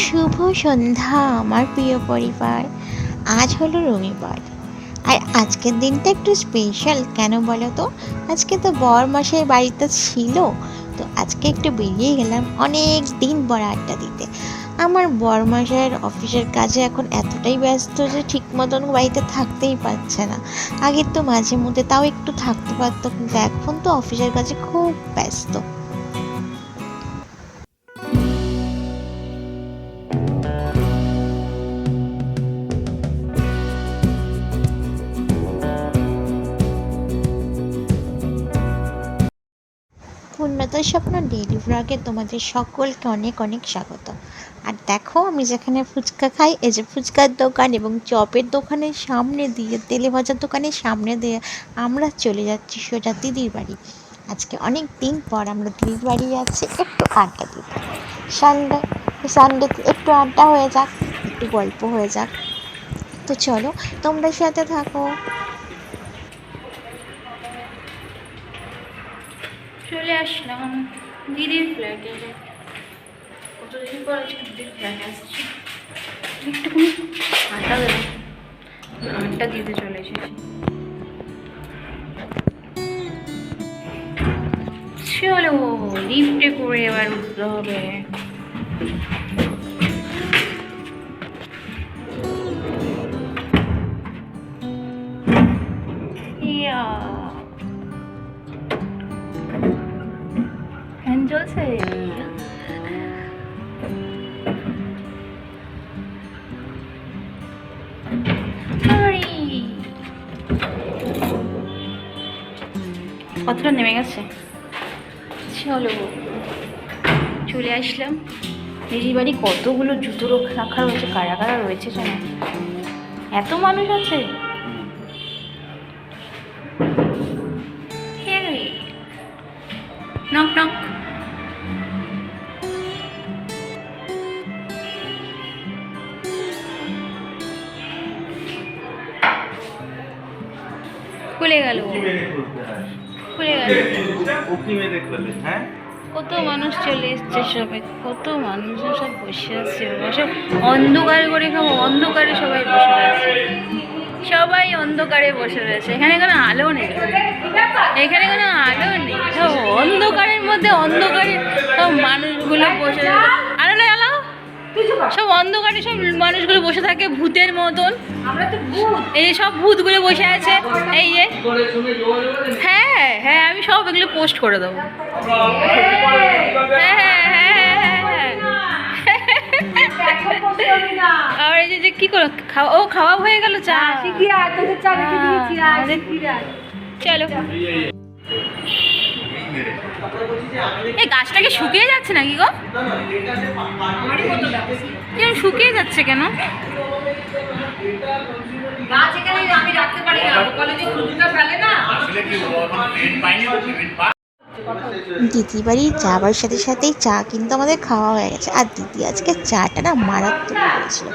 শুভ সন্ধ্যা আমার প্রিয় পরিবার। আজ হলো রবিবার, আর আজকের দিনটা একটু স্পেশাল। কেন বলো তো? আজকে তো বরমশাই বাড়িতে ছিল, তো আজকে একটু বেরিয়ে গেলাম অনেক দিন পর আড্ডা দিতে। আমার বরমশাইয়ের অফিসের কাজে এখন এতটাই ব্যস্ত যে ঠিক মতন বাড়িতে থাকতেই পারছে না। আগে তো মাঝে মধ্যে তাও একটু থাকতে পারতো, কিন্তু এখন তো অফিসের কাজে খুব ব্যস্ত। পূর্ণতার স্বপ্ন ডেইলি ব্লগে তোমাদের সকলকে অনেক অনেক স্বাগত। আর দেখো আমি যেখানে ফুচকা খাই, এই যে ফুচকার দোকান এবং চপের দোকানের সামনে দিয়ে, তেলে ভাজার দোকানের সামনে দিয়ে আমরা চলে যাচ্ছি সোজা দিদির বাড়ি। আজকে অনেক দিন পর আমরা দিদির বাড়ি যাচ্ছি একটু আড্ডা দিতে। সানডে, সানডেতে একটু আড্ডা হয়ে যাক, একটু গল্প হয়ে যাক। তো চলো তোমরা সাথে থাকো। চলে আসলাম দিদির ফ্ল্যাটে। কতদিন পর আজকে দিদির ফ্ল্যাটে আসছি, একটুখানি আড্ডা দেবো, আড্ডা দিতে চলে এসেছি। চলো লিফটে করে এবার উঠতে হবে। ইয়া ফ্যান চলছে। কতটা নেমে গেছে। চলো চলে আসলাম দিদির বাড়ি। কতগুলো জুতো রাখা রয়েছে, কারা কারা রয়েছে জানো? এত মানুষ আছে। Knock knock. খুলে গেল, খুলে গেল। কত মানুষ চলে এসছে, সবে কত মানুষ সব বসে আছে। সব অন্ধকার করে খাবো, অন্ধকারে সবাই বসে রয়েছে, সবাই অন্ধকারে বসে রয়েছে। এখানে কোনো আলো নেই, এখানে কোনো আলো নেই, সব অন্ধকারের মধ্যে, অন্ধকারে সব মানুষগুলো বসে রয়েছে। আলো নেই, আলো, সব অন্ধকারে সব মানুষগুলো বসে থাকে ভূতের মতন। এই যে সব ভূতগুলো বসে আছে, এই যে। হ্যাঁ হ্যাঁ, আমি সব এগুলো পোস্ট করে দেবো। হ্যাঁ হ্যাঁ হ্যাঁ হ্যাঁ হ্যাঁ। আর এই যে কি করো, খাওয়া, ও খাওয়া হয়ে গেল। চা, চলো। এই গাছটা কি শুকিয়ে যাচ্ছে নাকি গো? কেন শুকিয়ে যাচ্ছে কেন? দিদি বাড়ি যাবার সাথে সাথেই চা কিন্তু আমাদের খাওয়া হয়ে গেছে। আর দিদি আজকে চাটা না মারাত্মক করেছিল,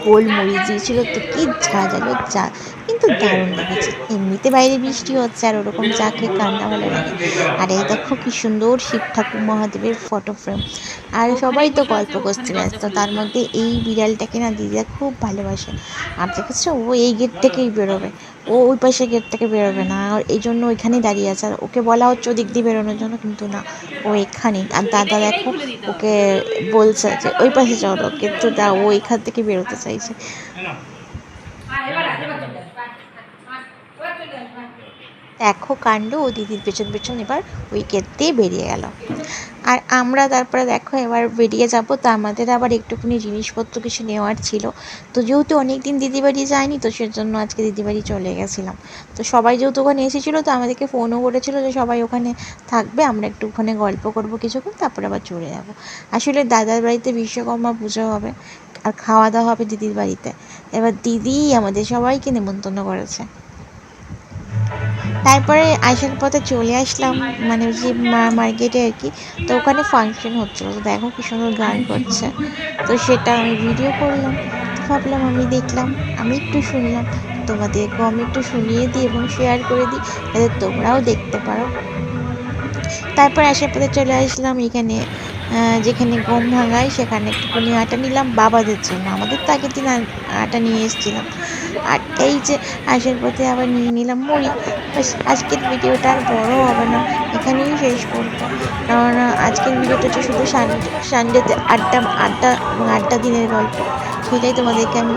গোলমরিচ দিয়েছিল, তো কি ঝাঁঝালো চা, কিন্তু দারুণ লেগেছে। এমনিতে বাইরে বৃষ্টি হচ্ছে, আর ওরকম চা খেয়ে কান্না ভালো লাগে। আর এই দেখো কি সুন্দর শিব ঠাকুর মহাদেবের ফটো ফ্রেম। আর সবাই তো গল্প করতে ব্যস্ত, তার মধ্যে এই বিড়ালটাকে না দিদিরা খুব ভালোবাসে। আর দেখেছো, ও এই গেট থেকেই বেরোবে, ও ওই পাশে গেট থেকে বেরোবে না, আর এই জন্য ওইখানেই দাঁড়িয়ে আছে। আর ওকে বলা হচ্ছে ওদিক দিয়ে বেরোনোর জন্য, কিন্তু না, ও এখানেই। আর দাদা দেখো ওকে বলছে যে ওই পাশে চলো, কিন্তু ও এখান থেকে বেরোতে চাইছে। দেখো কাণ্ড, ও দিদির পেছন পেছন এবার ওই গেট দিয়ে বেরিয়ে গেল। আর আমরা তারপরে দেখো এবার বেরিয়ে যাব, তো আমাদের আবার একটুখানি জিনিসপত্র কিছু নেওয়ার ছিল। তো যেহেতু অনেক দিন দিদি বাড়ি যায়নি, তো সেজন্য আজকে দিদি বাড়ি চলে গেছিলাম। তো সবাই যেহেতু ওখানে এসেছিলো, তো আমাদেরকে ফোনও করেছিল যে সবাই ওখানে থাকবে, আমরা একটু ওখানে গল্প করবো কিছুক্ষণ, তারপরে আবার চলে যাব। আসলে দাদার বাড়িতে বিশ্বকর্মা পুজো হবে, আর খাওয়া দাওয়া হবে দিদির বাড়িতে। এবার দিদি আমাদের সবাইকে নেমন্তন্ন করেছে। তারপরে আসার পথে চলে আসলাম, মানে যে মার্কেটে আর কি। তো ওখানে ফাংশন হচ্ছিলো, তো দেখো কি সুন্দর গান করছে, তো সেটা আমি ভিডিও করলাম। তো ভাবলাম আমি দেখলাম, আমি একটু শুনলাম, তোমাদেরকেও আমি একটু শুনিয়ে দিই এবং শেয়ার করে দিই, যাতে তোমরাও দেখতে পারো। তারপর আসার পথে চলে আসলাম এখানে যেখানে গম ভাঙায় সেখানে একটুখানি আটা নিলাম বাবাদের জন্য, আমাদের তো আগের দিন আটা নিয়ে এসেছিলাম। আর এই যে আসার পথে আবার নিয়ে নিলাম মুড়ি। ব্যাস আজকের ভিডিওটা আর বড় হবে না, এখানেই শেষ করবো। কারণ আজকের ভিডিওটা হচ্ছে শুধু সানডেতে আড্ডা আড্ডা এবং আড্ডা দিনের গল্প, সেটাই তোমাদেরকে আমি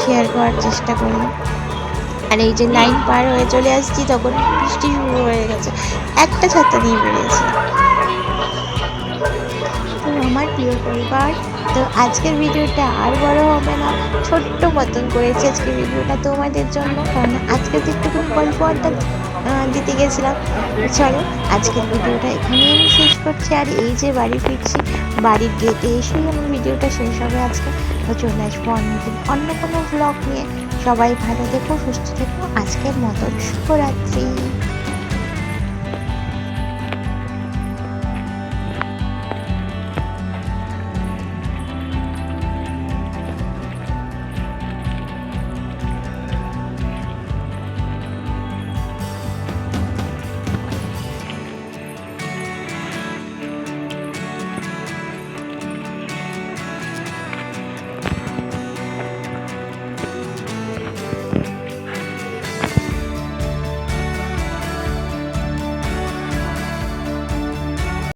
শেয়ার করার চেষ্টা করলাম। আর এই যে লাইন পার হয়ে চলে আসছি তখন বৃষ্টি শুরু হয়ে গেছে, একটা ছাতা নিয়ে বেরিয়েছি। তো আমার প্রিয় পরিবার, তো আজকের ভিডিওটা আর বড় হবে না, ছোট্ট মতন করেছি আজকের ভিডিওটা তোমাদের জন্য, কারণ আজকে তো একটুখানি গল্প আড্ডা দিতে গেছিলাম। চলো আজকের ভিডিওটা এখানেই আমি শেষ করছি। আর এই যে বাড়ি ফিরছি, বাড়ির গেটে এসেই আমার ভিডিওটা শেষ হবে আজকে। তো চলে আসবো অন্যদিন অন্য কোনো ব্লগ নিয়ে। সবাই ভালো থেকো, সুস্থ থেকো, আজকের মতন শুভরাত্রি।